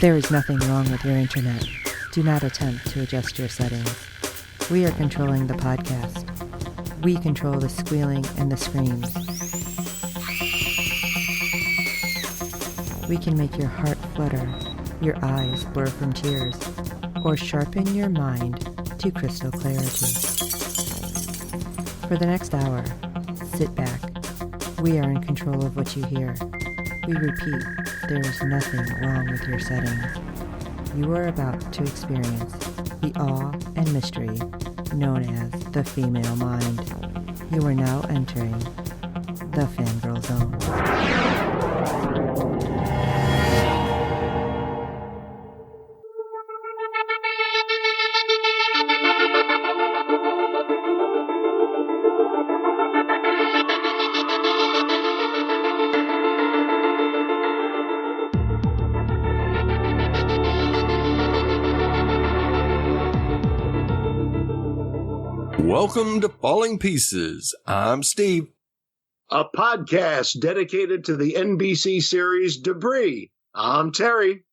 There is nothing wrong with your internet. Do not attempt to adjust your settings. We are controlling the podcast. We control the squealing and the screams. We can make your heart flutter, your eyes blur from tears, or sharpen your mind to crystal clarity. For the next hour, sit back. We are in control of what you hear. We repeat, there is nothing wrong with your settings. You are about to experience the awe and mystery known as the female mind. You are now entering the Fangirl Zone. Welcome to Falling Pieces. I'm Steve. A podcast dedicated to the NBC series Debris. I'm Terry.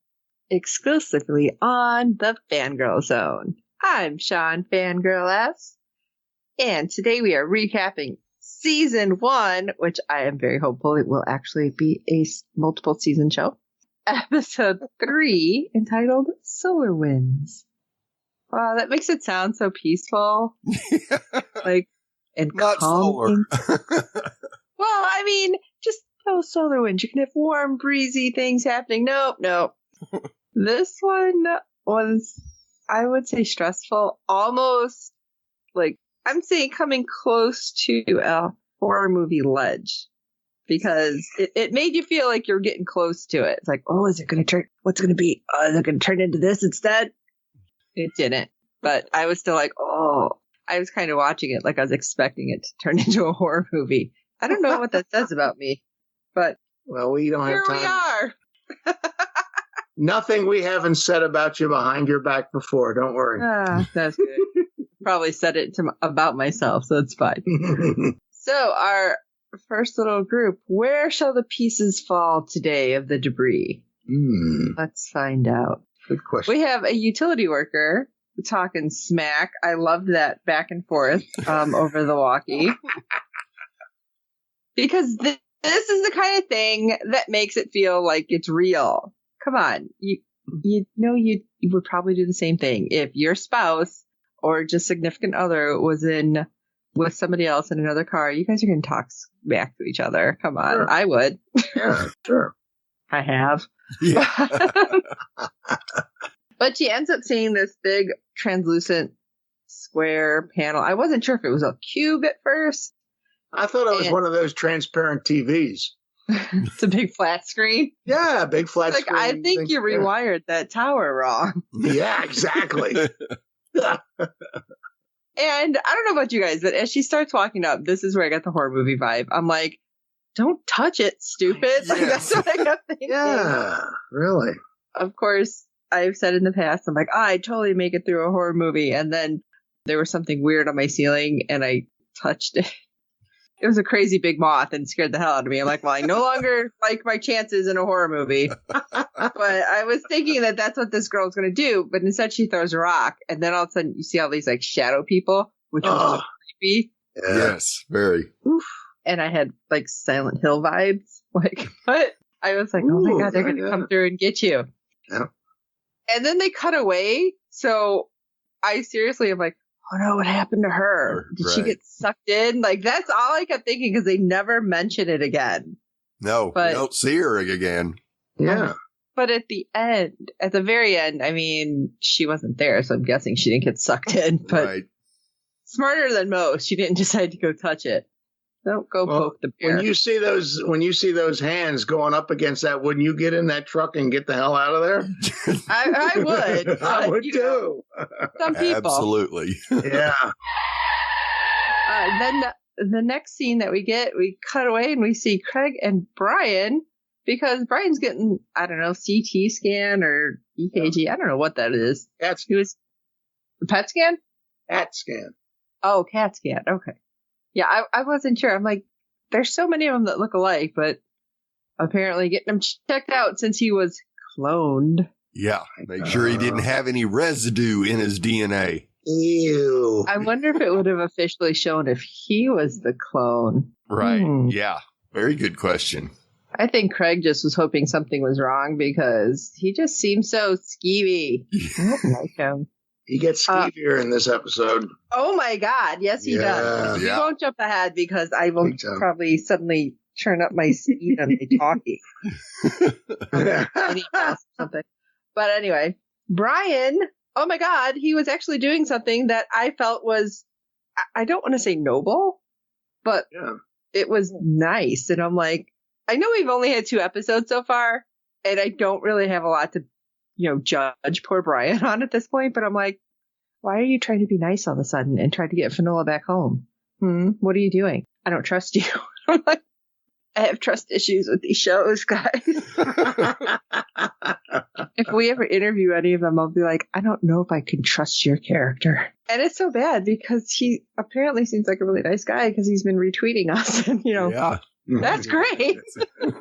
Exclusively on the Fangirl Zone. I'm Sean Fangirl S. And today we are recapping Season 1, which I am very hopeful it will actually be a multiple season show. Episode 3, entitled Solar Winds. Wow, that makes it sound so peaceful. And not calming. solar. Well, I mean, just solar winds. You can have warm, breezy things happening. Nope. This one was, I would say, stressful. Almost, I'm saying coming close to a horror movie ledge. Because it made you feel like you're getting close to it. It's like, oh, is it going to turn? What's going to be? Is it going to turn into this instead? It didn't. But I was still like, oh. I was kind of watching it like I was expecting it to turn into a horror movie. I don't know what that says about me. But well, we don't have time. Here we are. Nothing we haven't said about you behind your back before. Don't worry. That's good. Probably said it about myself, so it's fine. So our first little group, where shall the pieces fall today of the debris? Let's find out. Good question. We have a utility worker talking smack. I loved that back and forth over the walkie. Because this is the kind of thing that makes it feel like it's real. Come on. You know you would probably do the same thing. If your spouse or just significant other was with somebody else in another car, you guys are going to talk back to each other. Come on. Sure. I would. Yeah, sure. I have. Yeah. But she ends up seeing this big translucent square panel. I wasn't sure if it was a cube at first. I thought it was one of those transparent TVs. It's a big flat screen. Yeah, big flat screen. I think you rewired that tower wrong. Yeah, exactly. And I don't know about you guys, but as she starts walking up, this is where I got the horror movie vibe. I'm like, don't touch it, stupid. Like, that's what I got thinking. Yeah, really. Of course, I've said in the past, I'm like, I'd totally make it through a horror movie. And then there was something weird on my ceiling and I touched it. It was a crazy big moth and scared the hell out of me. I'm like, well, I no longer like my chances in a horror movie. But I was thinking that that's what this girl's going to do. But instead she throws a rock. And then all of a sudden you see all these shadow people, which was so creepy. Yeah. Yes, very. Oof. And I had Silent Hill vibes. What? I was like, oh my God, they're going to come through and get you. Yeah. And then they cut away. So I seriously am like, oh no, what happened to her? Did she get sucked in? That's all I kept thinking because they never mention it again. No, you don't see her again. Yeah. But at the very end, I mean, she wasn't there, so I'm guessing she didn't get sucked in. But smarter than most, she didn't decide to go touch it. Don't go poke the bear. When you see those hands going up against that, wouldn't you get in that truck and get the hell out of there? I would. I would too. Some people. Absolutely. Yeah. Then the next scene that we get, we cut away and we see Craig and Brian, because Brian's getting, I don't know, CT scan or EKG. I don't know what that is. He was the PET scan? CAT scan. Oh, CAT scan. Okay. Yeah, I wasn't sure. I'm like, there's so many of them that look alike, but apparently getting him checked out since he was cloned. Yeah. Make sure he didn't have any residue in his DNA. Ew. I wonder if it would have officially shown if he was the clone. Right. Yeah. Very good question. I think Craig just was hoping something was wrong because he just seems so skeevy. I don't like him. He gets skeevier in this episode. Oh my God. Yes, he does. We won't jump ahead because I will probably suddenly turn up my speed on my talking. Something. But anyway, Brian, oh my God, he was actually doing something that I felt was, I don't want to say noble, but it was nice. And I'm like, I know we've only had 2 episodes so far, and I don't really have a lot to, judge poor Brian on at this point, but I'm like, why are you trying to be nice all of a sudden and try to get Finola back home? What are you doing? I don't trust you. I'm like, I have trust issues with these shows, guys. If we ever interview any of them, I'll be like, I don't know if I can trust your character. And it's so bad because he apparently seems like a really nice guy because he's been retweeting us. And, that's great. Thanks,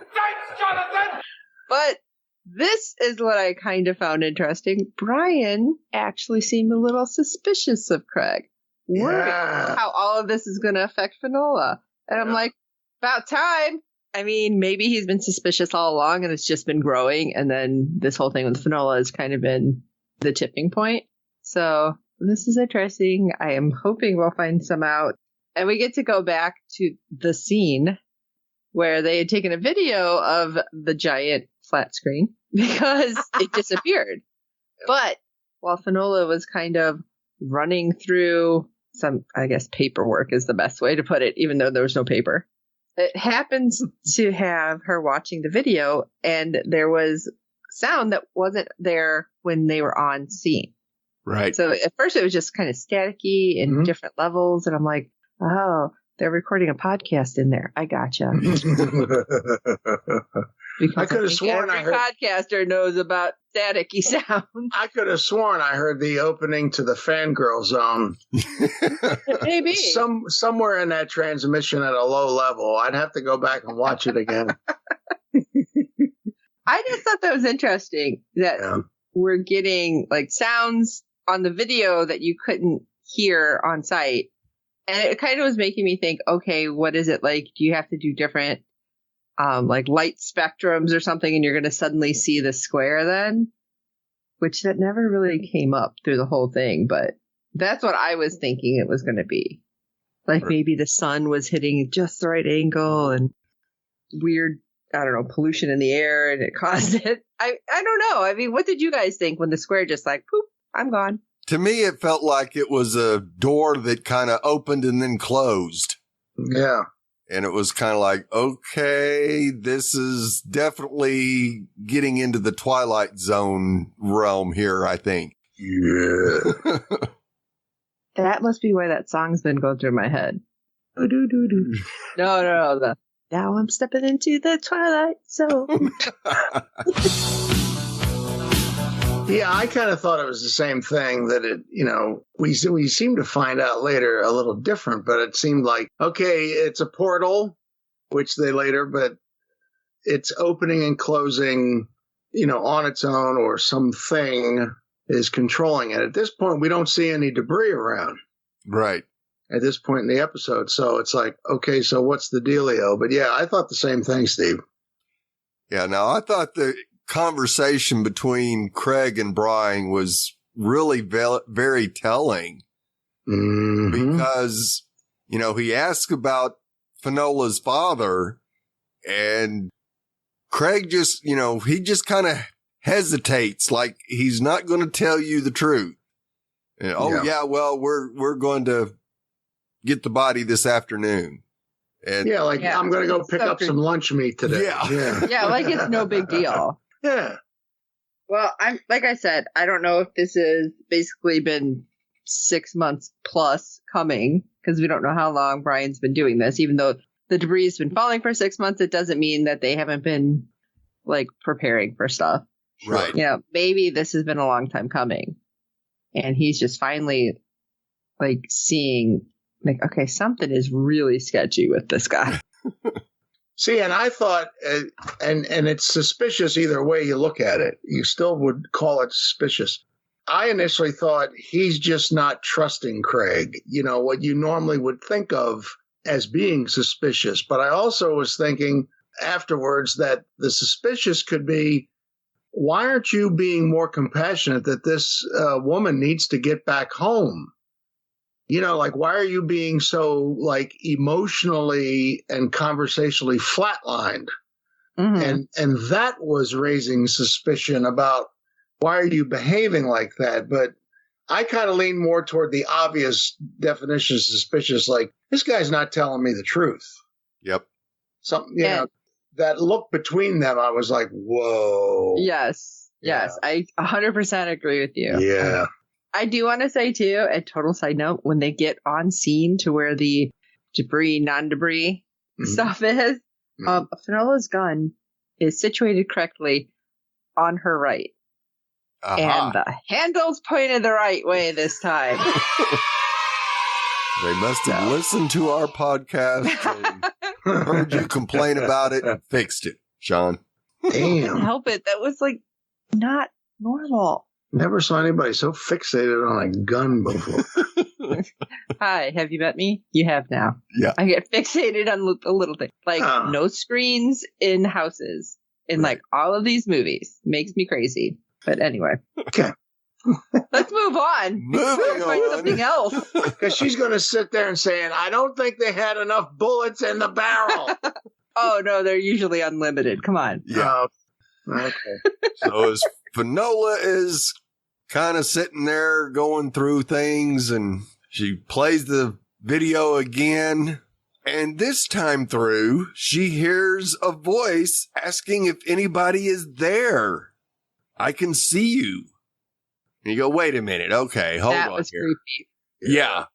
Jonathan! But this is what I kind of found interesting. Brian actually seemed a little suspicious of Craig. Worried how all of this is going to affect Finola. And I'm like, about time. I mean, maybe he's been suspicious all along and it's just been growing. And then this whole thing with Finola has kind of been the tipping point. So this is interesting. I am hoping we'll find some out. And we get to go back to the scene where they had taken a video of the giant flat screen because it disappeared. But while Finola was kind of running through some, I guess, paperwork is the best way to put it, even though there was no paper. It happens to have her watching the video, and there was sound that wasn't there when they were on scene. Right. So at first it was just kind of staticky in different levels, and I'm like, oh, they're recording a podcast in there. I gotcha. Because I could have sworn every podcaster knows about staticky sound. I could have sworn I heard the opening to the Fangirl Zone. Maybe. Somewhere in that transmission at a low level. I'd have to go back and watch it again. I just thought that was interesting that we're getting like sounds on the video that you couldn't hear on site. And it kind of was making me think, okay, what is it like? Do you have to do different like light spectrums or something, and you're going to suddenly see the square then? Which that never really came up through the whole thing, but that's what I was thinking it was going to be. Like maybe the sun was hitting just the right angle and weird, I don't know, pollution in the air, and it caused it. I don't know. I mean, what did you guys think when the square just like, poop, I'm gone? To me, it felt like it was a door that kind of opened and then closed. Yeah. And it was kind of like, okay, this is definitely getting into the Twilight Zone realm here, I think. Yeah. That must be why that song's been going through my head. No. Now I'm stepping into the Twilight Zone. Yeah, I kind of thought it was the same thing, that it, we seem to find out later a little different, but it seemed like, okay, it's a portal, which they later, but it's opening and closing, on its own, or something is controlling it. At this point, we don't see any debris around. Right. At this point in the episode. So it's like, okay, so what's the dealio? But yeah, I thought the same thing, Steve. Yeah, now I thought the conversation between Craig and Brian was really very telling, because, he asked about Finola's father, and Craig just, he just kind of hesitates, like he's not going to tell you the truth. And, well, we're going to get the body this afternoon. And I'm going to go pick up some lunch meat today. Yeah, like it's no big deal. Yeah. Well, like I said, I don't know if this has basically been 6 months plus coming, because we don't know how long Brian's been doing this. Even though the debris has been falling for 6 months, it doesn't mean that they haven't been like preparing for stuff. Right. Maybe this has been a long time coming, and he's just finally like seeing like, okay, something is really sketchy with this guy. See, and I thought, and it's suspicious either way you look at it. You still would call it suspicious. I initially thought he's just not trusting Craig, what you normally would think of as being suspicious. But I also was thinking afterwards that the suspicious could be, why aren't you being more compassionate that this woman needs to get back home? Why are you being so emotionally and conversationally flatlined? Mm-hmm. And that was raising suspicion about why are you behaving like that? But I kind of lean more toward the obvious definition of suspicious, like this guy's not telling me the truth. Yep. Something, that look between them, I was like, whoa. Yes. I 100% agree with you. Yeah. I do want to say, too, a total side note, when they get on scene to where the debris, non-debris stuff is, Fenola's gun is situated correctly on her right. Uh-huh. And the handle's pointed the right way this time. They must have listened to our podcast and heard you complain about it and fixed it, Sean. Damn. Help it. That was not normal. Never saw anybody so fixated on a gun before. Hi, have you met me? You have now. Yeah. I get fixated on the little thing. No screens in houses in all of these movies. Makes me crazy. But anyway. Okay. Let's move on. Moving Find on. something else. Because she's going to sit there and say, I don't think they had enough bullets in the barrel. Oh, no, they're usually unlimited. Come on. Yeah. Okay. So as Finola is kind of sitting there going through things, and she plays the video again, and this time through, she hears a voice asking if anybody is there. I can see you. And you go, wait a minute. Okay, hold that on was here. creepy. Yeah,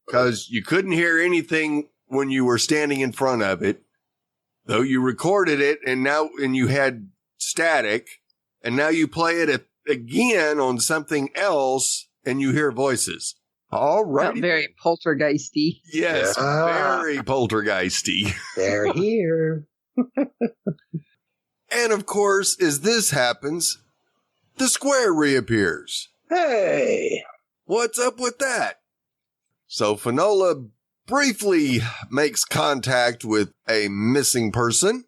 because you couldn't hear anything when you were standing in front of it, though you recorded it, and you had static, and now you play it again on something else, and you hear voices. All right. Felt very poltergeisty. Yes, very poltergeisty. They're here. And of course, as this happens, the square reappears. Hey. What's up with that? So Finola briefly makes contact with a missing person,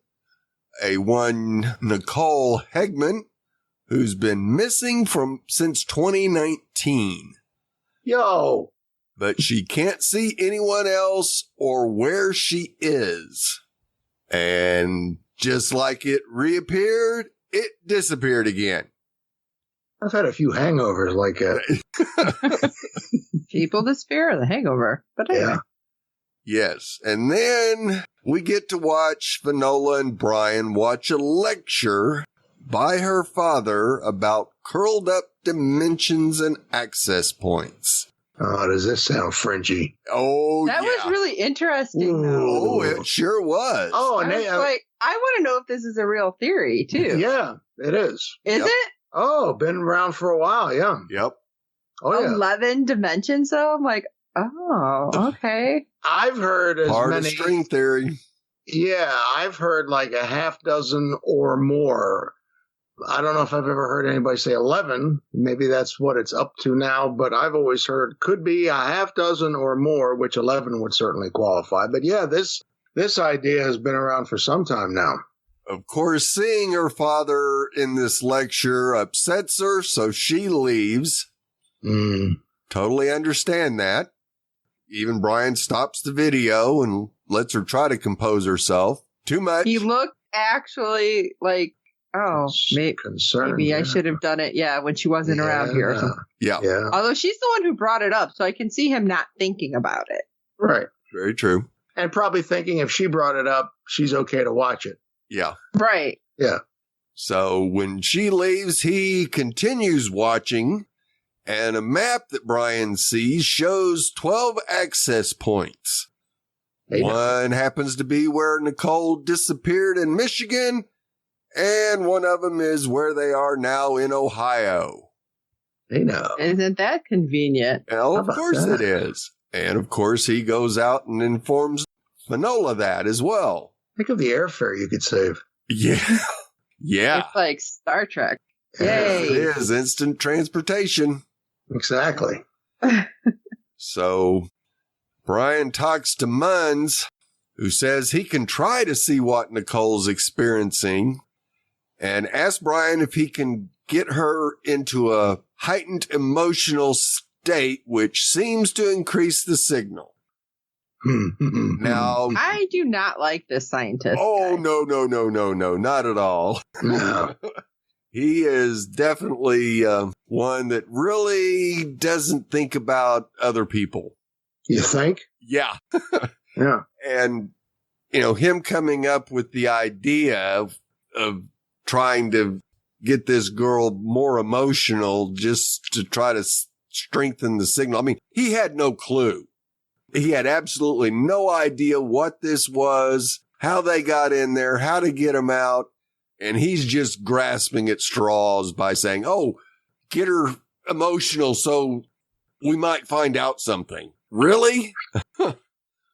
a one Nicole Hegman, who's been missing since 2019. Yo. But she can't see anyone else or where she is. And just like it reappeared, it disappeared again. I've had a few hangovers like that. People disappear in the hangover. But anyway. Yeah. Yes. And then we get to watch Finola and Brian watch a lecture by her father about curled up dimensions and access points. Oh, does this sound fringy? Oh, that was really interesting, though. Oh, it sure was. Oh, and I want to know if this is a real theory, too. Yeah, it is. Is it? Oh, been around for a while, yeah. Yep. Oh, yeah. 11 dimensions, though? I'm like, oh, okay. I've heard as Part many. of string theory. Yeah, I've heard like a half dozen or more. I don't know if I've ever heard anybody say 11. Maybe that's what it's up to now, but I've always heard could be a half dozen or more, which 11 would certainly qualify. But yeah, this idea has been around for some time now. Of course, seeing her father in this lecture upsets her, so she leaves. Totally understand that. Even Brian stops the video and lets her try to compose herself. Too much. He looked actually like, maybe I should have done it, when she wasn't around here. Or something. Yeah. Although she's the one who brought it up, so I can see him not thinking about it. Right. Very true. And probably thinking if she brought it up, she's okay to watch it. Yeah. Right. Yeah. So when she leaves, he continues watching, and a map that Brian sees shows 12 access points. One happens to be where Nicole disappeared in Michigan, and one of them is where they are now in Ohio. They know. Isn't that convenient? Well, of course it is. And of course he goes out and informs Finola that as well. Think of the airfare you could save. Yeah. Yeah. It's like Star Trek. It Yay. is instant transportation. Exactly. So Brian talks to Munns, who says he can try to see what Nicole's experiencing, and asks Brian if he can get her into a heightened emotional state, which seems to increase the signal. Now, I do not like this scientist. oh, guy. no, not at all. No. He is definitely one that really doesn't think about other people. You think? Yeah. Yeah. And, him coming up with the idea of trying to get this girl more emotional just to try to strengthen the signal. I mean, he had no clue. He had absolutely no idea what this was, how they got in there, how to get them out. And he's just grasping at straws by saying, oh, get her emotional so we might find out something. Really?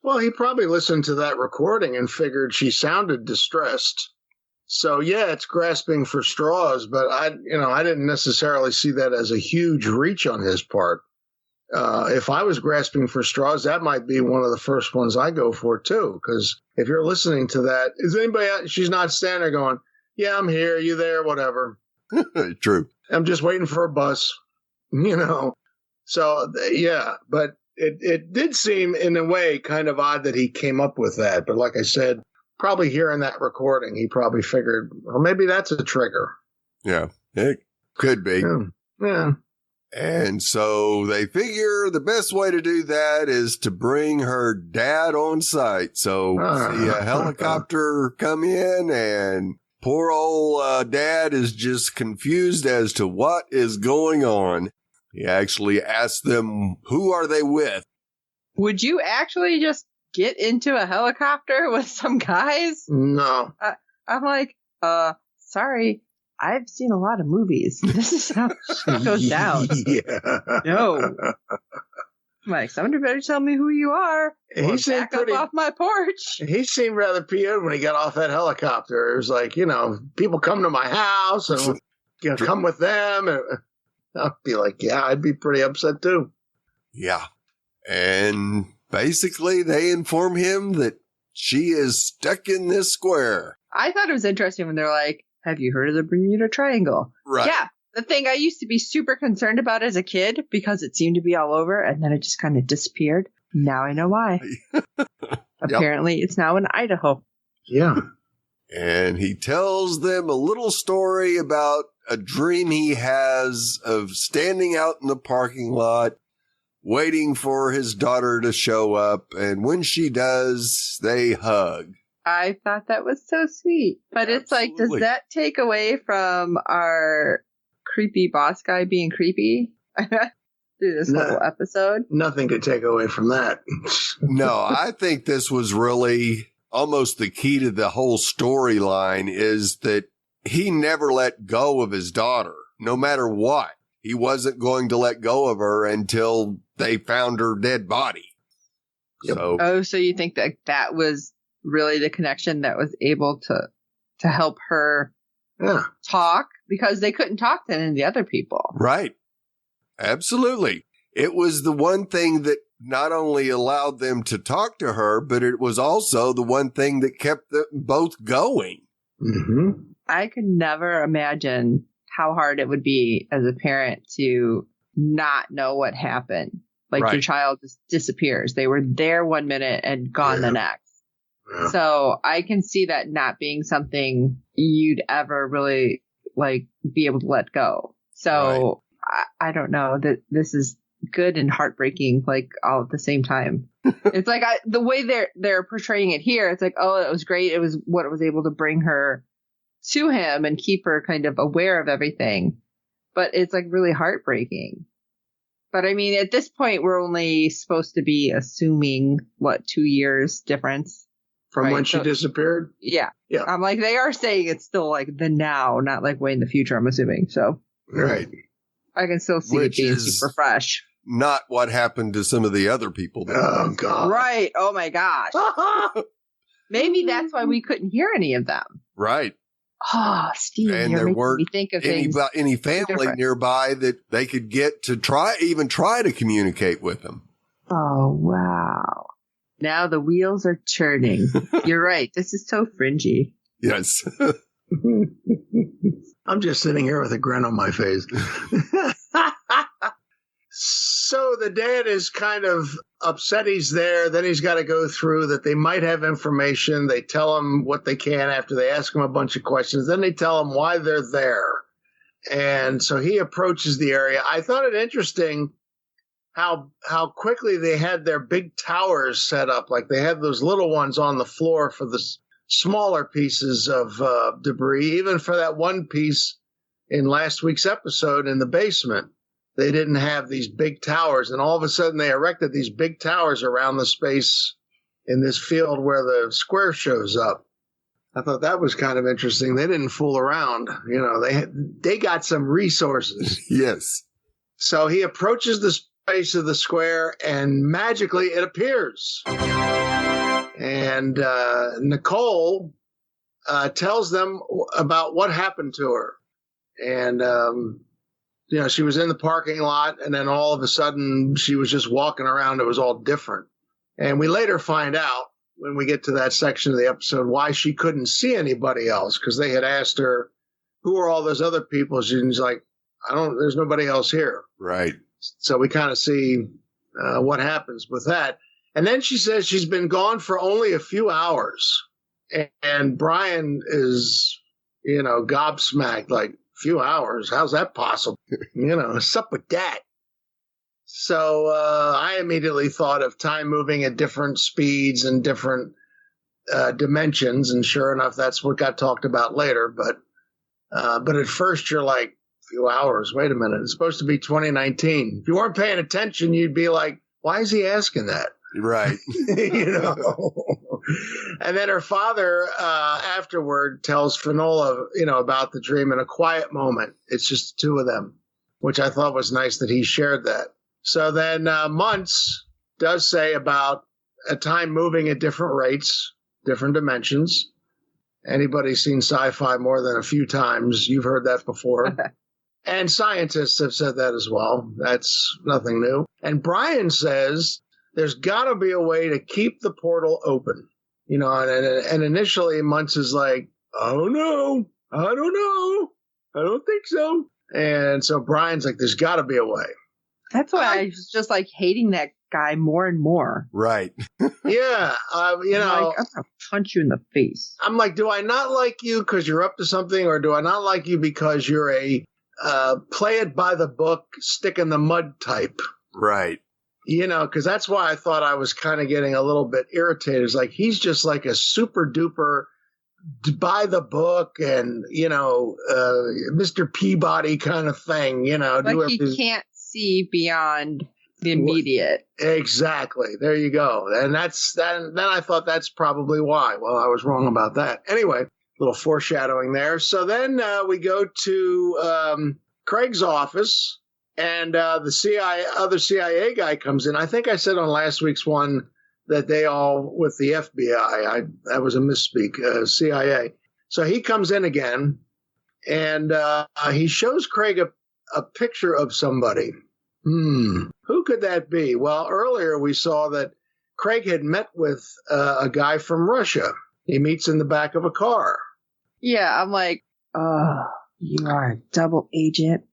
Well, he probably listened to that recording and figured she sounded distressed. So, yeah, it's grasping for straws, but I didn't necessarily see that as a huge reach on his part. If I was grasping for straws, that might be one of the first ones I go for, too. Because if you're listening to that, is anybody out? She's not standing there going, yeah, I'm here, you there, whatever. True. I'm just waiting for a bus, So, yeah, but it did seem in a way kind of odd that he came up with that. But like I said, probably hearing that recording, he probably figured, well, maybe that's a trigger. Yeah, it could be. Yeah. And so they figure the best way to do that is to bring her dad on site. So see a helicopter come in, and poor old dad is just confused as to what is going on. He actually asks them, who are they with? Would you actually just get into a helicopter with some guys? No. I'm like, sorry. I've seen a lot of movies. This is how it goes down. Yeah. No. I'm like, somebody better tell me who you are. He Or seemed back up off my porch. He seemed rather PO'd when he got off that helicopter. It was like, people come to my house and come with them. And I'd be like, yeah, I'd be pretty upset too. Yeah. And basically they inform him that she is stuck in this square. I thought it was interesting when they're like, have you heard of the Bermuda Triangle? Right. Yeah. The thing I used to be super concerned about as a kid because it seemed to be all over and then it just kind of disappeared. Now I know why. Apparently it's now in Idaho. Yeah. And he tells them a little story about a dream he has of standing out in the parking lot, waiting for his daughter to show up. And when she does, they hug. I thought that was so sweet. But it's like, does that take away from our creepy boss guy being creepy through this whole episode? Nothing could take away from that. No, I think this was really almost the key to the whole storyline, is that he never let go of his daughter, no matter what. He wasn't going to let go of her until they found her dead body. Yep. So you think that was really the connection that was able to help her talk, because they couldn't talk to any of the other people. Right. Absolutely. It was the one thing that not only allowed them to talk to her, but it was also the one thing that kept them both going. Mm-hmm. I could never imagine how hard it would be as a parent to not know what happened. Like your child just disappears. They were there 1 minute and gone the next. Yeah. So I can see that not being something you'd ever really be able to let go. So I don't know that this is good and heartbreaking, all at the same time. It's like the way they're portraying it here. It's like, oh, it was great. It was what was able to bring her to him and keep her kind of aware of everything. But it's really heartbreaking. But I mean, at this point, we're only supposed to be assuming 2 years difference from when she disappeared. Yeah. Yeah. I'm like, they are saying it's still the now, not way in the future, I'm assuming. So right. I can still see it being super fresh. Not what happened to some of the other people. Oh, God. Right. Oh, my gosh. Maybe that's why we couldn't hear any of them. Right. Oh, Steve, And you're there making weren't me think of things. any family different. nearby that they could get to try to communicate with them. Oh, wow. Now the wheels are turning. You're right. This is so fringy. Yes. I'm just sitting here with a grin on my face. So the dad is kind of upset he's there. Then he's got to go through that they might have information. They tell him what they can after they ask him a bunch of questions. Then they tell him why they're there. And so he approaches the area. I thought it interesting how quickly they had their big towers set up. Like they had those little ones on the floor for the smaller pieces of debris. Even for that one piece in last week's episode in the basement, they didn't have these big towers. And all of a sudden they erected these big towers around the space in this field where the square shows up. I thought that was kind of interesting. They didn't fool around. You know, they got some resources. Yes. So he approaches the space of the square and magically it appears. And Nicole tells them about what happened to her. And, you know, she was in the parking lot and then all of a sudden she was just walking around. It was all different. And we later find out when we get to that section of the episode why she couldn't see anybody else, because they had asked her, who are all those other people? She's like, there's nobody else here. Right. So we kind of see what happens with that. And then she says she's been gone for only a few hours. And Brian is, you know, gobsmacked, like, few hours? How's that possible? You know, what's up with that? So I immediately thought of time moving at different speeds and different dimensions. And sure enough, that's what got talked about later. But at first you're like, few hours, wait a minute, it's supposed to be 2019. If you weren't paying attention, you'd be like, why is he asking that? Right. You know. And then her father afterward tells Finola, you know, about the dream in a quiet moment. It's just the two of them, which I thought was nice that he shared that. So then Muntz does say about a time moving at different rates, different dimensions. Anybody seen sci-fi more than a few times, you've heard that before. And scientists have said that as well. That's nothing new. And Brian says there's got to be a way to keep the portal open. You know, and initially Muntz is like, I don't know. I don't think so. And so Brian's like, there's got to be a way. That's why I was just like hating that guy more and more. Right. Yeah. You know, like, I'm going to punch you in the face. I'm like, do I not like you because you're up to something, or do I not like you because you're a play it by the book, stick in the mud type? Right. You know, because that's why I thought I was kind of getting a little bit irritated. It's like he's just like a super duper by the book and, you know, Mr. Peabody kind of thing, you know. Like he can't see beyond the immediate. Exactly. There you go. And then I thought that's probably why. Well, I was wrong about that. Anyway, a little foreshadowing there. So then we go to Craig's office. And the other CIA guy comes in. I think I said on last week's one that they all with the FBI. That was a misspeak. CIA. So he comes in again, and he shows Craig a picture of somebody. Who could that be? Well, earlier we saw that Craig had met with a guy from Russia. He meets in the back of a car. Yeah, I'm like, oh, you are a double agent.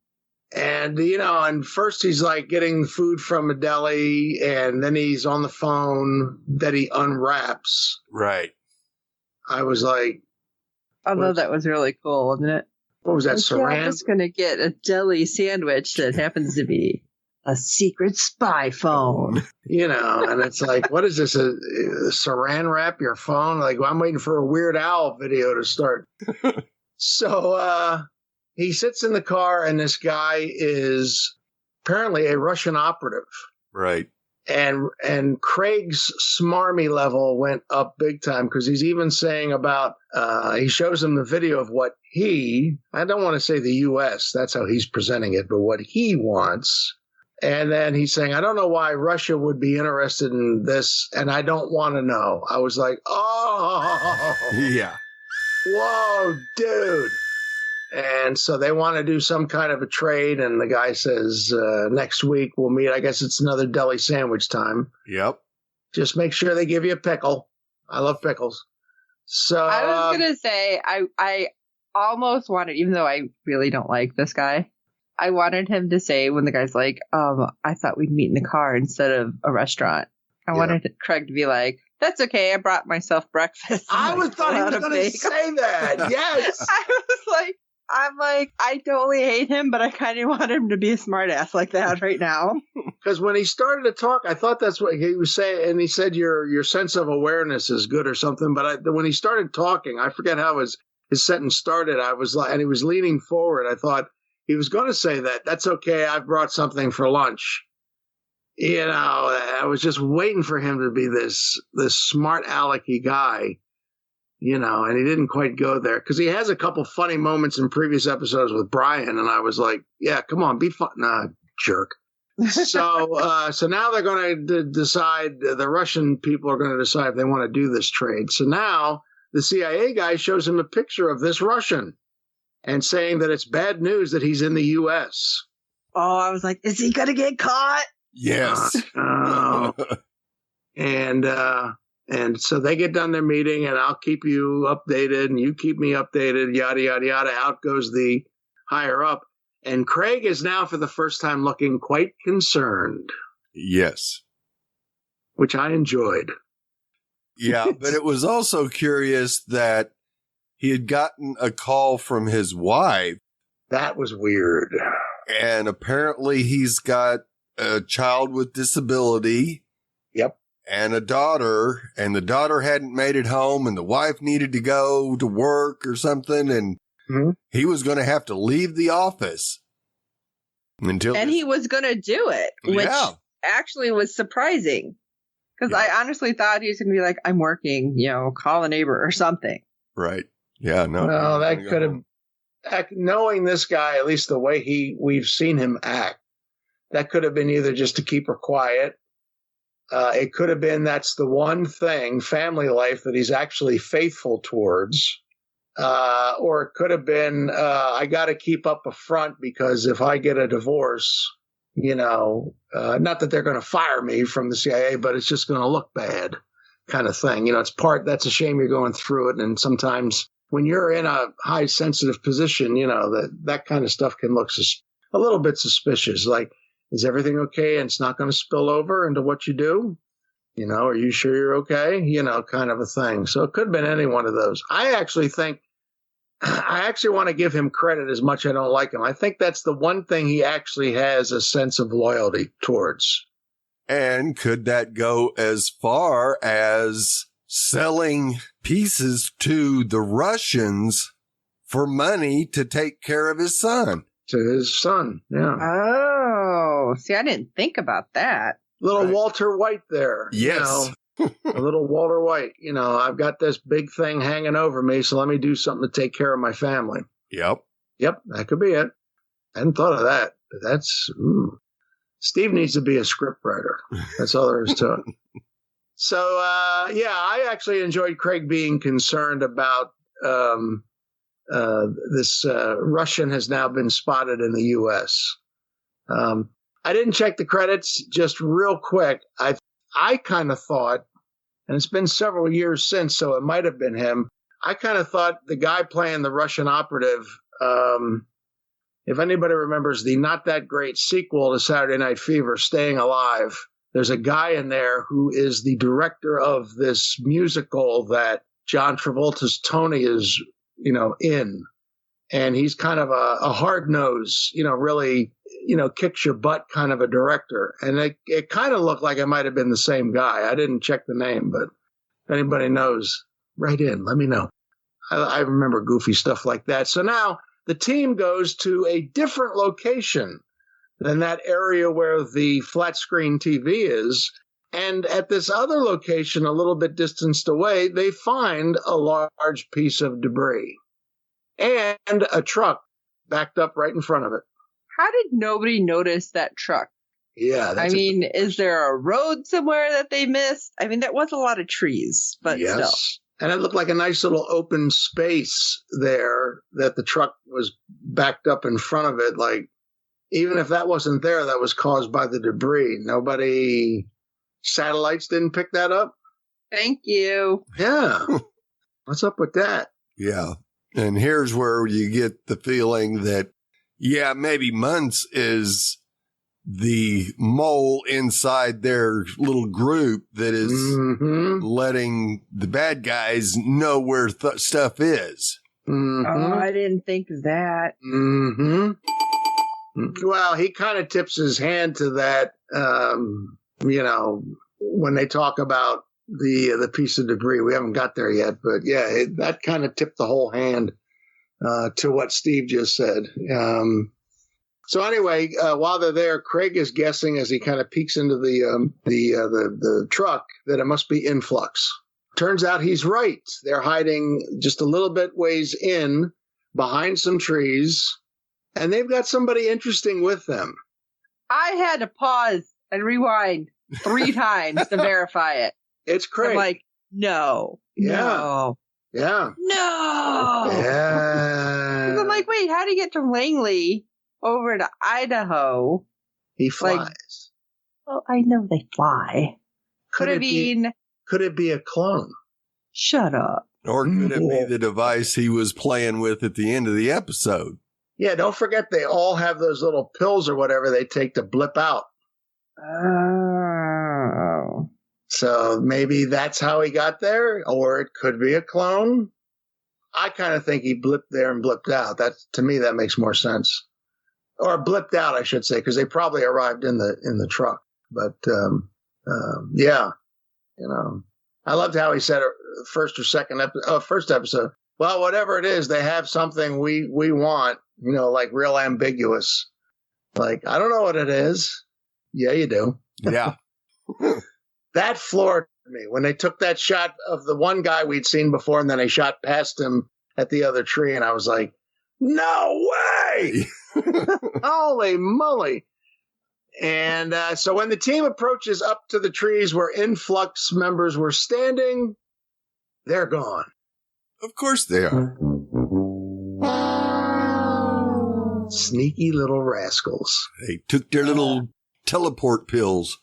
And, you know, and first he's like getting food from a deli, and then he's on the phone that he unwraps. Right. I was like... Although that was really cool, wasn't it? What was that, like, saran? Yeah, I'm just going to get a deli sandwich that happens to be a secret spy phone. You know, and it's like, what is this, a saran wrap your phone? Like, well, I'm waiting for a Weird Al video to start. So, he sits in the car, and this guy is apparently a Russian operative. Right. And Craig's smarmy level went up big time, because he's even saying about, he shows him the video of what I don't want to say the U.S., that's how he's presenting it, but what he wants. And then he's saying, I don't know why Russia would be interested in this, and I don't want to know. I was like, oh, Yeah. whoa, dude. And so they want to do some kind of a trade, and the guy says, next week we'll meet. I guess it's another deli sandwich time. Yep. Just make sure they give you a pickle. I love pickles. So I was going to say, I almost wanted, even though I really don't like this guy, I wanted him to say when the guy's like, I thought we'd meet in the car instead of a restaurant. I wanted Craig to be like, that's okay. I brought myself breakfast. I thought he was going to say that. Yes. I totally hate him, but I kind of want him to be a smartass like that right now. Because when he started to talk, I thought that's what he was saying. And he said your sense of awareness is good or something. But when he started talking, I forget how his sentence started. I was like, and he was leaning forward. I thought he was going to say that. That's okay. I brought something for lunch. You know, I was just waiting for him to be this smart alecky guy. You know, and he didn't quite go there because he has a couple funny moments in previous episodes with Brian. And I was like, yeah, come on, be fun. Nah, jerk. So now they're going to decide, the Russian people are going to decide if they want to do this trade. So now the CIA guy shows him a picture of this Russian and saying that it's bad news that he's in the U.S. Oh, I was like, is he going to get caught? Yes. And so they get done their meeting, and I'll keep you updated, and you keep me updated, yada, yada, yada. Out goes the higher up. And Craig is now, for the first time, looking quite concerned. Yes. Which I enjoyed. Yeah, but it was also curious that he had gotten a call from his wife. That was weird. And apparently he's got a child with disability. Yep. And a daughter, and the daughter hadn't made it home, and the wife needed to go to work or something, and he was going to have to leave the office he was going to do it, which actually was surprising, because I honestly thought he was going to be like, I'm working, call a neighbor or something. Right. Yeah. No. Well, that could have, knowing this guy, at least the way we've seen him act, that could have been either just to keep her quiet. It could have been that's the one thing, family life, that he's actually faithful towards. Or it could have been, I got to keep up a front because if I get a divorce, not that they're going to fire me from the CIA, but it's just going to look bad kind of thing. That's a shame you're going through it. And sometimes when you're in a high sensitive position, that kind of stuff can look a little bit suspicious. Like, is everything okay? And it's not going to spill over into what you do? Are you sure you're okay? Kind of a thing. So it could have been any one of those. I actually want to give him credit as much as I don't like him. I think that's the one thing he actually has a sense of loyalty towards. And could that go as far as selling pieces to the Russians for money to take care of his son? To his son, yeah. Oh, see, I didn't think about that. Little right. Walter White there. Yes. A little Walter White. I've got this big thing hanging over me, so let me do something to take care of my family. Yep. Yep, that could be it. I hadn't thought of that. But that's, Steve needs to be a script writer. That's all there is to it. So, I actually enjoyed Craig being concerned about this Russian has now been spotted in the U.S. I didn't check the credits, just real quick. I kind of thought, and it's been several years since, so it might have been him. I kind of thought the guy playing the Russian operative, if anybody remembers the not that great sequel to Saturday Night Fever, Staying Alive, there's a guy in there who is the director of this musical that John Travolta's Tony is in, and he's kind of a hard nose, really, kicks your butt kind of a director. And it kind of looked like it might have been the same guy. I didn't check the name, but if anybody knows, write in, let me know. I remember goofy stuff like that. So now the team goes to a different location than that area where the flat screen TV is. And at this other location, a little bit distanced away, they find a large piece of debris and a truck backed up right in front of it. How did nobody notice that truck? Yeah. I mean, is there a road somewhere that they missed? I mean, that was a lot of trees, but still. And it looked like a nice little open space there that the truck was backed up in front of it. Like, even if that wasn't there, that was caused by the debris. Satellites didn't pick that up? Thank you. Yeah. What's up with that? Yeah. And here's where you get the feeling that, yeah, maybe Muntz is the mole inside their little group that is letting the bad guys know where stuff is. Oh, I didn't think of that. Well, he kind of tips his hand to that, when they talk about the piece of debris. We haven't got there yet, but yeah, that kind of tipped the whole hand to what Steve just said. So anyway, while they're there, Craig is guessing as he kind of peeks into the truck that it must be Influx. Turns out he's right. They're hiding just a little bit ways in behind some trees, and they've got somebody interesting with them. I had to pause and rewind 3 times to verify it. It's Craig. I'm like, no. Yeah. No. Yeah. I'm like, wait, how do you get from Langley over to Idaho? He flies. Well, I know they fly. Could it be a clone? Shut up. Or could it be the device he was playing with at the end of the episode? Yeah, don't forget they all have those little pills or whatever they take to blip out. Oh. So maybe that's how he got there, or it could be a clone. I kind of think he blipped there and blipped out. To me, that makes more sense. Or blipped out, I should say, because they probably arrived in the truck. But yeah, I loved how he said first episode. Well, whatever it is, they have something we want. Like real ambiguous. Like, I don't know what it is. Yeah, you do. Yeah. That floored me when they took that shot of the one guy we'd seen before, and then they shot past him at the other tree, and I was like, no way! Holy moly! And so when the team approaches up to the trees where Influx members were standing, they're gone. Of course they are. Sneaky little rascals. They took their little teleport pills.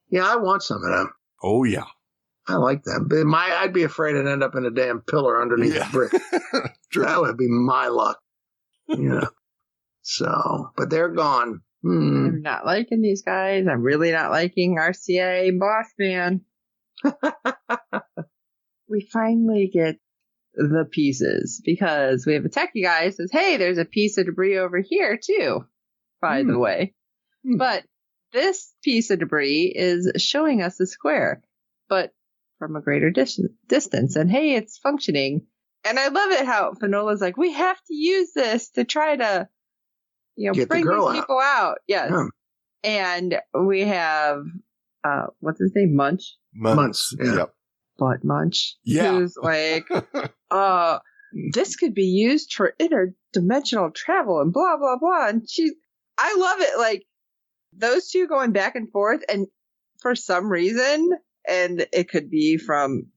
Yeah, I want some of them. Oh, yeah. I like them. But I'd be afraid I'd end up in a damn pillar underneath a brick. That would be my luck. So, but they're gone. I'm not liking these guys. I'm really not liking RCA boss man. We finally get the pieces because we have a techie guy who says, hey, there's a piece of debris over here too, by the way. But this piece of debris is showing us the square, but from a greater distance. And hey, it's functioning. And I love it how Fanola's like, we have to use this to try to, get bring these people out. Yes. Yeah. And we have, what's his name? Munch? Munch. Yeah. Yep. Butt Munch. Yeah. Who's like, this could be used for interdimensional travel and blah, blah, blah. And I love it. Like, those two going back and forth, and for some reason, and it could be from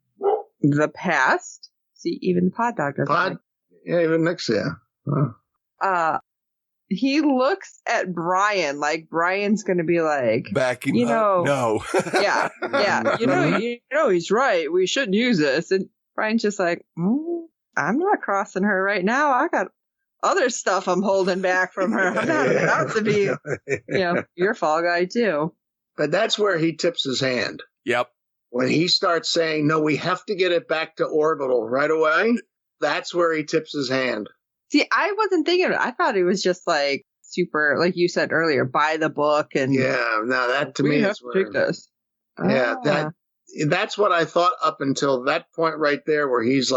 the past. See, even the pod dog doesn't. Yeah, even next year. He looks at Brian like Brian's going to be like, backing up. No. yeah. He's right. We shouldn't use this. And Brian's just like, I'm not crossing her right now. I got other stuff I'm holding back from her. I'm not about to be, your fall guy too. But that's where he tips his hand. Yep. When he starts saying, no, we have to get it back to orbital right away, that's where he tips his hand. See, I wasn't thinking of it. I thought it was just like super, like you said earlier, by the book. And yeah, no, that to me is where... this. Yeah, that's what I thought up until that point right there where he's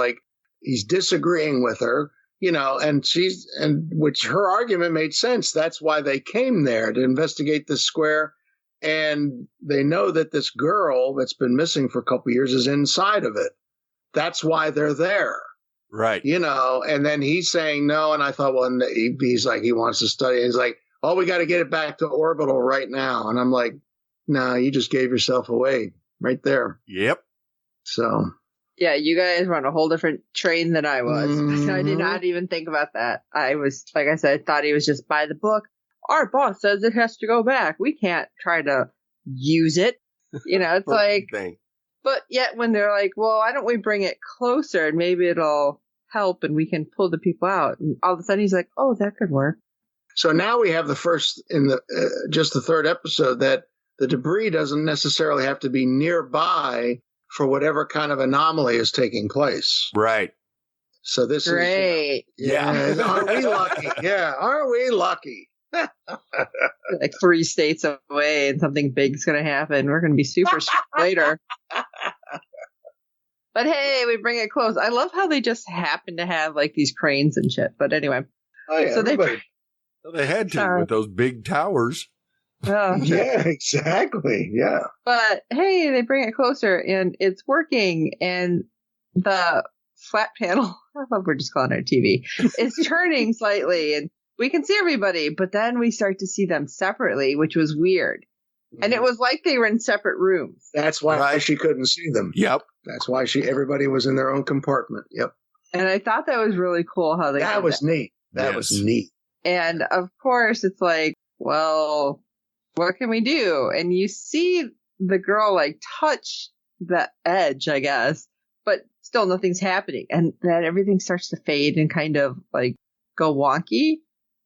disagreeing with her. And which her argument made sense. That's why they came there, to investigate this square. And they know that this girl that's been missing for a couple of years is inside of it. That's why they're there. Right. And then he's saying no. And I thought, well, he's like, he wants to study. And he's like, oh, we got to get it back to orbital right now. And I'm like, no, you just gave yourself away right there. Yep. So. Yeah, you guys were on a whole different train than I was. Mhm. I did not even think about that. I was, like I said, I thought he was just by the book. Our boss says it has to go back. We can't try to use it. It's like, Thing. but yet when they're like, well, why don't we bring it closer and maybe it'll help and we can pull the people out. And all of a sudden he's like, oh, that could work. So now we have the first in the just the third episode that the debris doesn't necessarily have to be nearby for whatever kind of anomaly is taking place. Right. So this Great. is aren't we lucky? Yeah, aren't we lucky? Like 3 states away and something big's going to happen. We're going to be super later. But hey, we bring it close. I love how they just happen to have like these cranes and shit. But anyway. Oh, yeah, So They had to Sorry. with those big towers. yeah, exactly. Yeah. But hey, they bring it closer and it's working. And the flat panel, I love we're just calling it TV, is turning slightly and we can see everybody. But then we start to see them separately, which was weird. And it was like they were in separate rooms. That's why Right. she couldn't see them. Yep. That's why everybody was in their own compartment. Yep. And I thought that was really cool how they That did was neat. That Yes. was neat. And of course, it's like, well, what can we do? And you see the girl like touch the edge, I guess, but still nothing's happening. And then everything starts to fade and kind of like go wonky.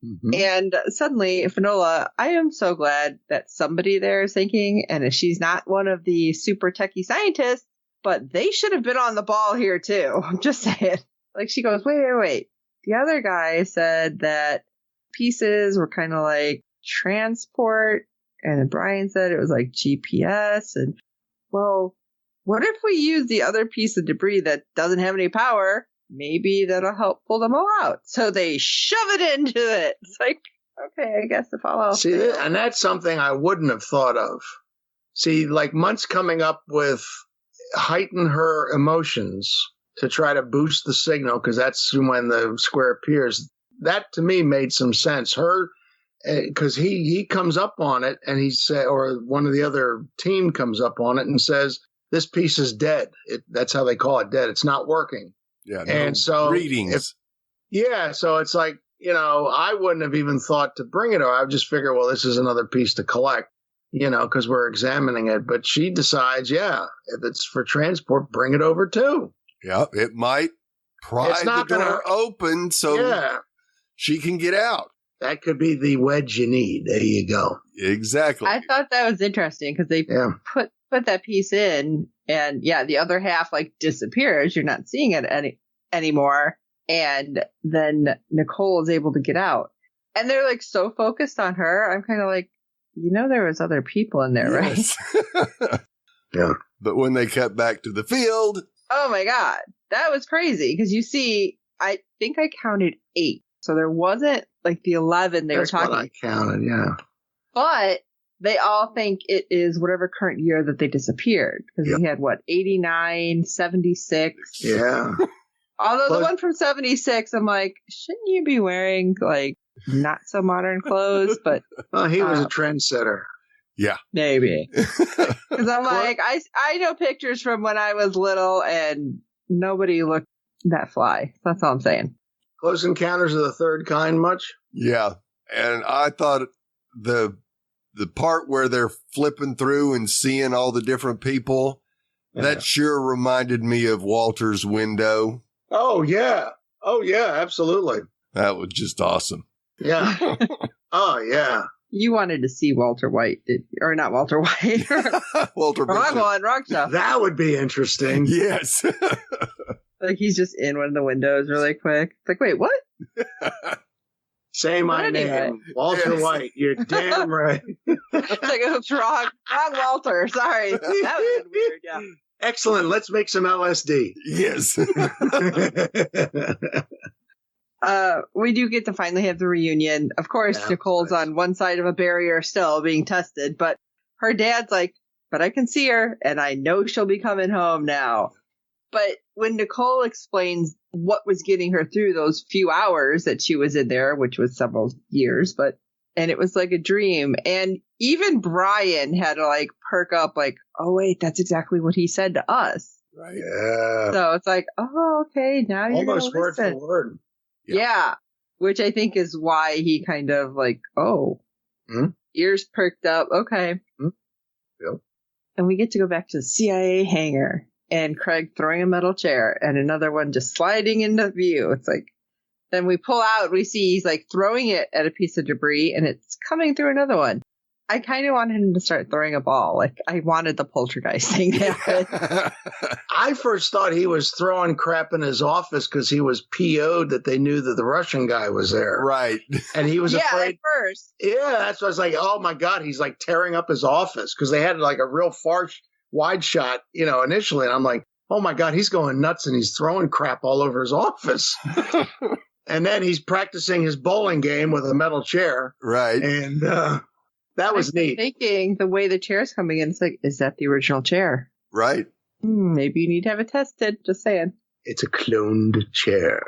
Mhm. And suddenly, Finola, I am so glad that somebody there is thinking, and she's not one of the super techie scientists, but they should have been on the ball here too. I'm just saying. Like she goes, wait. The other guy said that pieces were kind of like transport, and then Brian said it was like GPS. And well, what if we use the other piece of debris that doesn't have any power? Maybe that'll help pull them all out. So they shove it into it. It's like, okay, I guess if all else See, fails. and that's something I wouldn't have thought of. See, like Munt's coming up with heighten her emotions to try to boost the signal because that's when the square appears. That to me made some sense. Her, because he comes up on it and he said, or one of the other team comes up on it and says, this piece is dead. That's how they call it, dead. It's not working. Yeah. And so readings. So it's like, I wouldn't have even thought to bring it, or I would just figure, well, this is another piece to collect, because we're examining it. But she decides, if it's for transport, bring it over too. Yeah, it might pry It's the not door gonna- open so she can get out. That could be the wedge you need. There you go. Exactly. I thought that was interesting because they Yeah. put that piece in, and the other half like disappears. You're not seeing it anymore. And then Nicole is able to get out, and they're like so focused on her. I'm kind of like, there was other people in there, right? Yes. Yeah. But when they cut back to the field, Oh my God, that was crazy because you see, I think I counted 8, so there wasn't like the 11 they That's were what talking. I counted. Yeah. But they all think it is whatever current year that they disappeared. Because Yep. we had, 89, 76. Yeah. Although But- the one from 76, I'm like, shouldn't you be wearing, not so modern clothes? But Well, he was a trendsetter. maybe. Because I'm like, I know pictures from when I was little and nobody looked that fly. That's all I'm saying. Close Encounters of the Third Kind much? yeah. And I thought the part where they're flipping through and seeing all the different people, that sure reminded me of Walter's window. Oh, yeah. Oh, yeah, absolutely. That was just awesome. Yeah. Oh, yeah. You wanted to see Walter White, or not Walter White. Walter Wrong Bishop. one, wrong stuff. That would be interesting. Yes. Like he's just in one of the windows really quick. It's like, wait, what? Say my But anyway. name. Walter Yes. White. You're damn right. It's like, it's wrong Walter. Sorry. That would have been weird, yeah. Excellent. Let's make some LSD. Yes. We do get to finally have the reunion. Of course, Yeah, Nicole's nice. on one side of a barrier still being tested, but her dad's like, but I can see her and I know she'll be coming home now. But when Nicole explains what was getting her through those few hours that she was in there, which was several years, but and it was like a dream. And even Brian had to like perk up like, oh, wait, that's exactly what he said to us. Right. Yeah. So it's like, oh, okay, now you're Almost gonna word listen. for word. Yeah. Which I think is why he kind of like, ears perked up. Okay. Yep. And we get to go back to the CIA hangar and Craig throwing a metal chair and another one just sliding into view. It's like, then we pull out, we see he's like throwing it at a piece of debris and it's coming through another one. I kind of wanted him to start throwing a ball. Like I wanted the poltergeist thing to happen. I first thought he was throwing crap in his office because he was PO'd that they knew that the Russian guy was there. Right. And he was afraid. At first. Yeah, that's what I was like, oh my God, he's like tearing up his office because they had like a real far wide shot, initially. And I'm like, oh my God, he's going nuts and he's throwing crap all over his office. And then he's practicing his bowling game with a metal chair. Right. And that was neat. Thinking the way the chair's coming in, it's like, is that the original chair? Right. Maybe you need to have it tested. Just saying. It's a cloned chair.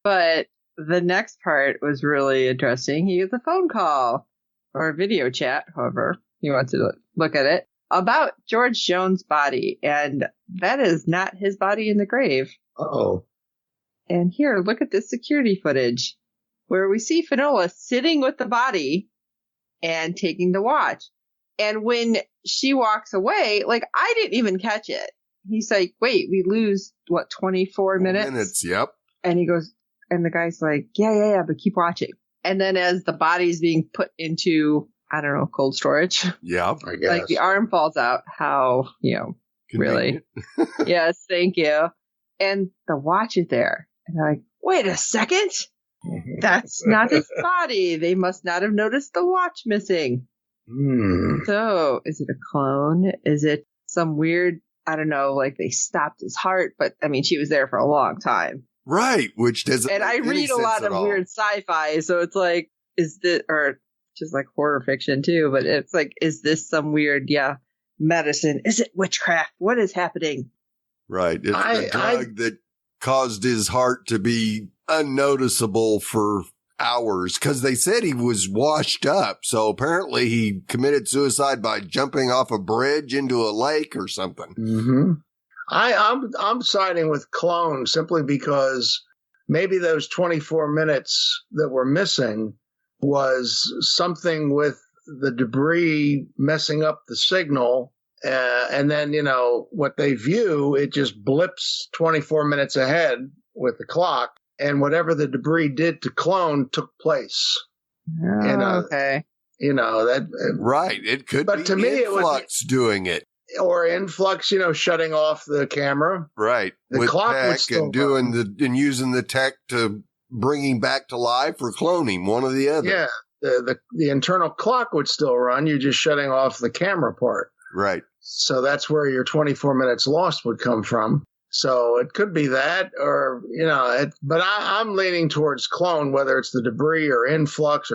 But the next part was really interesting. He gets a phone call or a video chat, however you want to look at it, about George Jones' body. And that is not his body in the grave. Uh-oh. And here, look at this security footage where we see Finola sitting with the body and taking the watch. And when she walks away, like, I didn't even catch it. He's like, wait, we lose, 24 minutes? Yep. And he goes, and the guy's like, yeah, but keep watching. And then as the body's being put into, I don't know, cold storage, Yep. I guess. like the arm falls out, how, really? Yes, thank you. And the watch is there. And I'm like, wait a second. That's not his body. They must not have noticed the watch missing. So, is it a clone? Is it some weird, I don't know, like they stopped his heart, but I mean, she was there for a long time. Right, which doesn't. And I read a lot of weird sci-fi, so it's like, is this, or just like horror fiction too, but it's like, is this some weird, medicine? Is it witchcraft? What is happening? Right. It's a drug that caused his heart to be unnoticeable for hours because they said he was washed up. So apparently he committed suicide by jumping off a bridge into a lake or something. Mm-hmm. I'm siding with clone simply because maybe those 24 minutes that were missing was something with the debris messing up the signal. And then, what they view, it just blips 24 minutes ahead with the clock. And whatever the debris did to clone took place. Oh, okay. That. Right. It could but be to me, Influx doing it. Or Influx, shutting off the camera. Right. The with clock tech would still and and using the tech to bring him back to life or clone him, one or the other. Yeah. The internal clock would still run. You're just shutting off the camera part. Right. So that's where your 24 minutes lost would come from. So it could be that, or, but I'm leaning towards clone, whether it's the debris or Influx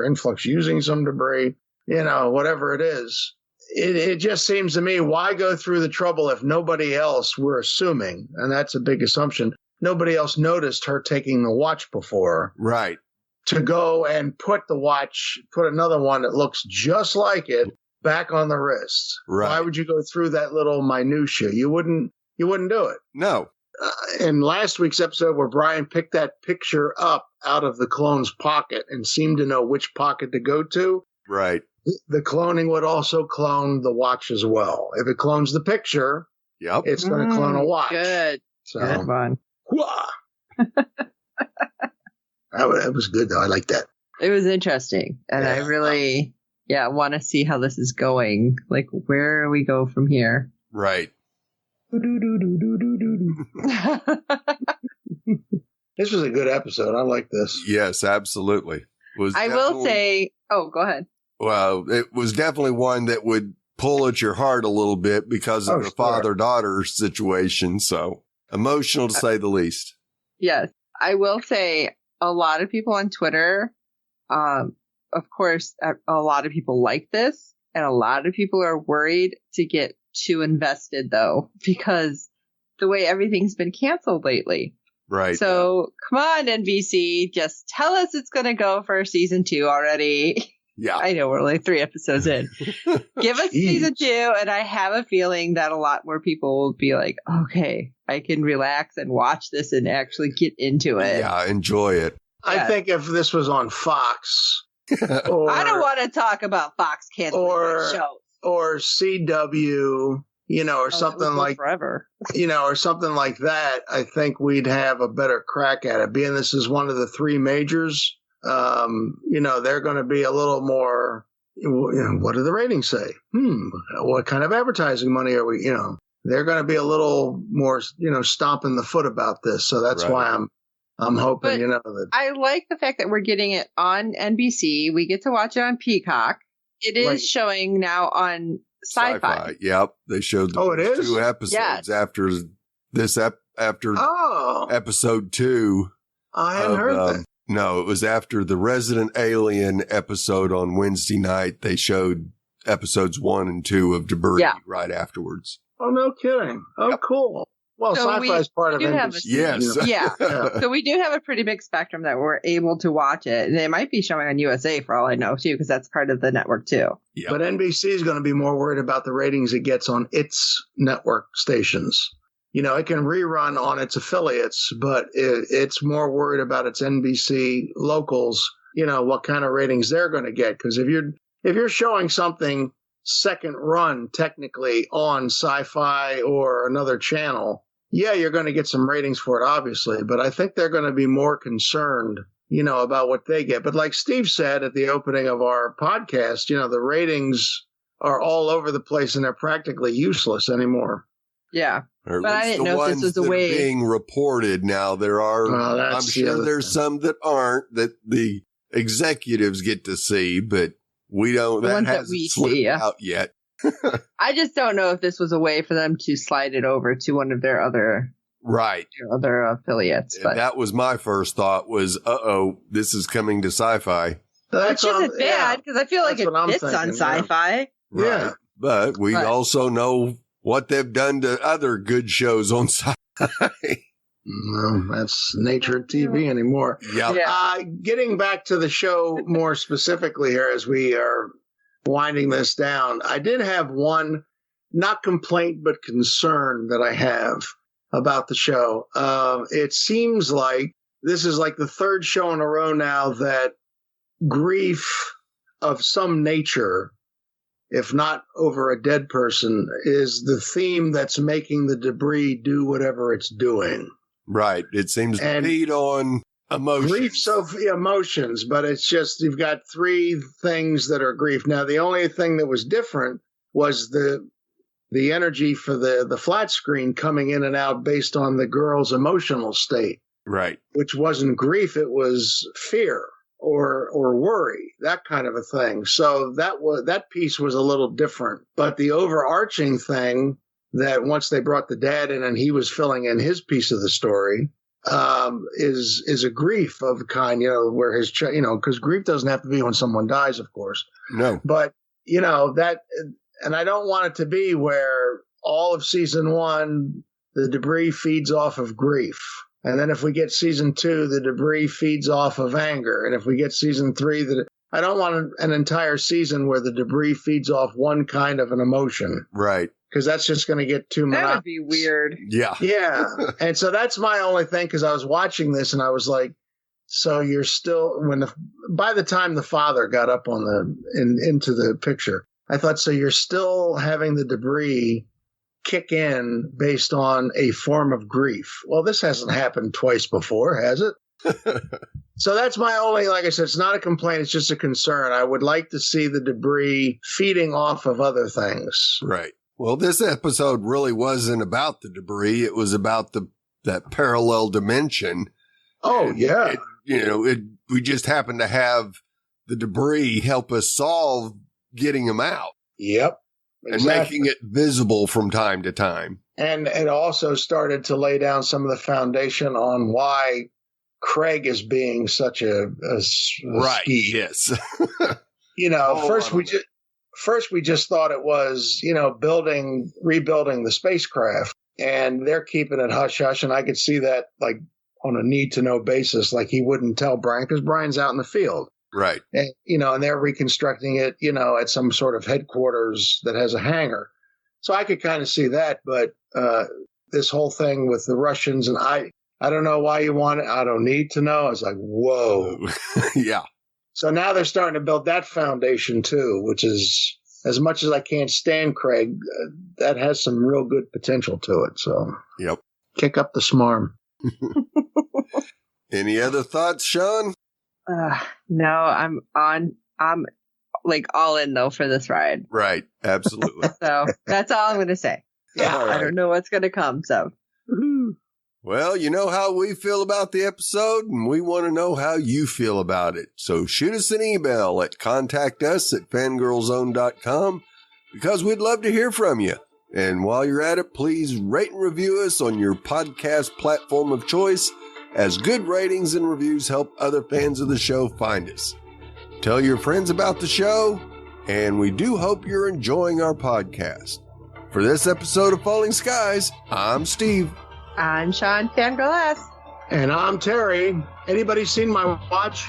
using some debris, whatever it is. It just seems to me, why go through the trouble if nobody else, we're assuming, and that's a big assumption, nobody else noticed her taking the watch before. Right. To go and put another one that looks just like it back on the wrist. Right. Why would you go through that little minutia? You wouldn't do it. No. In last week's episode where Brian picked that picture up out of the clone's pocket and seemed to know which pocket to go to. Right. The cloning would also clone the watch as well. If it clones the picture, yep, it's going to clone a watch. Good. So, good one. That was good, though. I like that. It was interesting. And I really, want to see how this is going. Like, where we go from here. Right. This was a good episode. I like this. Yes, absolutely. I will say, go ahead. Well, it was definitely one that would pull at your heart a little bit because of the father-daughter situation. So emotional to say the least. Yes. I will say a lot of people on Twitter, of course, a lot of people like this, and a lot of people are worried to get too invested, though, because the way everything's been canceled lately. Right. So come on, NBC, just tell us it's going to go for season 2 already. Yeah. I know we're only 3 episodes in. Give us season 2, and I have a feeling that a lot more people will be like, okay, I can relax and watch this and actually get into it. Yeah, enjoy it. I think if this was on Fox, or, I don't want to talk about Fox canceling their shows. Or CW, or something like forever. Or something like that, I think we'd have a better crack at it. Being this is one of the 3 majors, they're going to be a little more, what do the ratings say? What kind of advertising money are we, they're going to be a little more, stomping the foot about this. So that's why I'm hoping, that I like the fact that we're getting it on NBC. We get to watch it on Peacock. It is showing now on Sci-Fi. Yep. They showed it is? 2 episodes after this, episode 2. I hadn't heard that. No, it was after the Resident Alien episode on Wednesday night. They showed episodes 1 and 2 of Debris right afterwards. Oh, no kidding. Oh, cool. Well, So Sci-Fi is part of NBC. Yes. Yeah. So we do have a pretty big spectrum that we're able to watch it. And it might be showing on USA for all I know, too, because that's part of the network, too. Yep. But NBC is going to be more worried about the ratings it gets on its network stations. It can rerun on its affiliates, but it's more worried about its NBC locals, what kind of ratings they're going to get. Because if you're showing something second run technically on Sci-Fi or another channel, you're going to get some ratings for it, obviously. But I think they're going to be more concerned, about what they get. But like Steve said at the opening of our podcast, the ratings are all over the place and they're practically useless anymore. Yeah. Or but I didn't know if this was the way being reported. Now there are, I'm sure there's some that aren't that the executives get to see, but we don't. The that ones hasn't that we slipped see, out yet. I just don't know if this was a way for them to slide it over to one of their other affiliates. But that was my first thought was, this is coming to Sci-Fi. Which isn't bad because I feel like it fits on Sci-Fi. Right. Yeah. But we also know what they've done to other good shows on Sci-Fi. No, that's nature of TV anymore. Yep. Yeah. Getting back to the show more specifically here as we are winding this down, I did have one, not complaint, but concern that I have about the show. It seems like this is like the 3rd show in a row now that grief of some nature, if not over a dead person, is the theme that's making the debris do whatever it's doing. Right. It seems to feed on emotions. Grief's of emotions, but it's just you've got 3 things that are grief. Now, the only thing that was different was the energy for the flat screen coming in and out based on the girl's emotional state. Right. Which wasn't grief, it was fear or worry, that kind of a thing. So that piece was a little different. But the overarching thing that once they brought the dad in and he was filling in his piece of the story, is a grief of a kind, where his, because grief doesn't have to be when someone dies, of course. No. But, that, and I don't want it to be where all of season 1, the debris feeds off of grief. And then if we get season 2, the debris feeds off of anger. And if we get season 3, I don't want an entire season where the debris feeds off one kind of an emotion. Right. Because that's just going to get too monotonous. That would be weird. Yeah. Yeah. And so that's my only thing, because I was watching this and I was like, so you're still, by the time the father got up into the picture, I thought, so you're still having the debris kick in based on a form of grief. Well, this hasn't happened twice before, has it? So that's my only, like I said, it's not a complaint, it's just a concern. I would like to see the debris feeding off of other things. Right. Well, this episode really wasn't about the debris. It was about that parallel dimension. Oh, yeah. We just happened to have the debris help us solve getting them out. Yep. Exactly. And making it visible from time to time. And it also started to lay down some of the foundation on why Craig is being such a right. Ski. Yes. First we just thought it was, rebuilding the spacecraft, and they're keeping it hush hush. And I could see that like on a need to know basis, like he wouldn't tell Brian because Brian's out in the field. Right. And, and they're reconstructing it, at some sort of headquarters that has a hangar. So I could kind of see that, but this whole thing with the Russians, and I don't know why you want it. I don't need to know. I was like, whoa. Yeah. So now they're starting to build that foundation too, which is, as much as I can't stand Craig, that has some real good potential to it. So yep. Kick up the smarm. Any other thoughts, Sean? No, I'm like all in though for this ride. Right. Absolutely. So that's all I'm going to say. Yeah. All right. I don't know what's going to come. So. Well, you know how we feel about the episode, and we want to know how you feel about it. So shoot us an email at contactus@fangirlzone.com because we'd love to hear from you. And while you're at it, please rate and review us on your podcast platform of choice, as good ratings and reviews help other fans of the show find us. Tell your friends about the show, and we do hope you're enjoying our podcast. For this episode of Falling Skies, I'm Steve. I'm Sean Fangirl S. And I'm Terry. Anybody seen my watch?